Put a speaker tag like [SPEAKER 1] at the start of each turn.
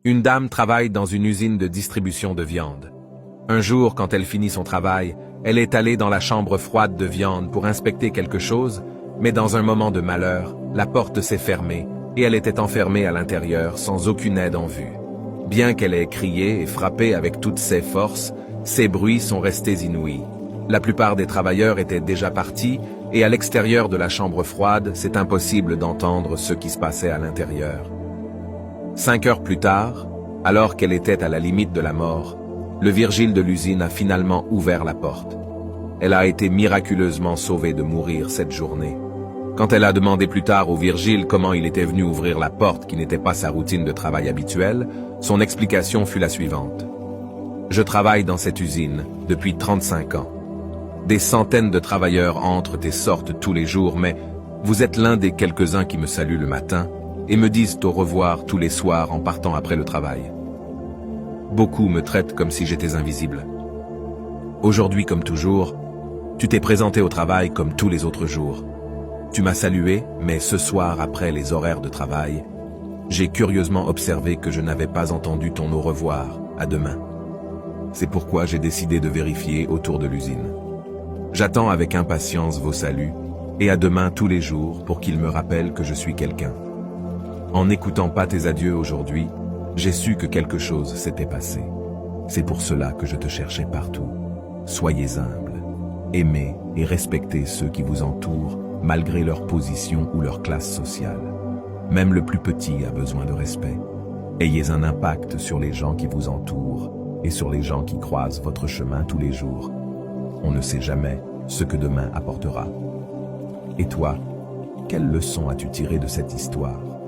[SPEAKER 1] Une dame travaille dans une usine de distribution de viande. Un jour, quand elle finit son travail, elle est allée dans la chambre froide de viande pour inspecter quelque chose, mais dans un moment de malheur, la porte s'est fermée et elle était enfermée à l'intérieur sans aucune aide en vue. Bien qu'elle ait crié et frappé avec toutes ses forces, ces bruits sont restés inouïs. La plupart des travailleurs étaient déjà partis et à l'extérieur de la chambre froide, c'est impossible d'entendre ce qui se passait à l'intérieur. 5 heures plus tard, alors qu'elle était à la limite de la mort, le Virgile de l'usine a finalement ouvert la porte. Elle a été miraculeusement sauvée de mourir cette journée. Quand elle a demandé plus tard au Virgile comment il était venu ouvrir la porte qui n'était pas sa routine de travail habituelle, son explication fut la suivante. Je travaille dans cette usine depuis 35 ans. Des centaines de travailleurs entrent et sortent tous les jours, mais vous êtes l'un des quelques-uns qui me saluent le matin et me disent au revoir tous les soirs en partant après le travail. Beaucoup me traitent comme si j'étais invisible. Aujourd'hui comme toujours, tu t'es présenté au travail comme tous les autres jours. Tu m'as salué, mais ce soir après les horaires de travail, j'ai curieusement observé que je n'avais pas entendu ton au revoir, à demain. C'est pourquoi j'ai décidé de vérifier autour de l'usine. J'attends avec impatience vos saluts, et à demain tous les jours pour qu'ils me rappellent que je suis quelqu'un. En n'écoutant pas tes adieux aujourd'hui, j'ai su que quelque chose s'était passé. C'est pour cela que je te cherchais partout. Soyez humbles, aimez et respectez ceux qui vous entourent, malgré leur position ou leur classe sociale. Même le plus petit a besoin de respect. Ayez un impact sur les gens qui vous entourent et sur les gens qui croisent votre chemin tous les jours. On ne sait jamais ce que demain apportera. Et toi, quelle leçon as-tu tiré de cette histoire ?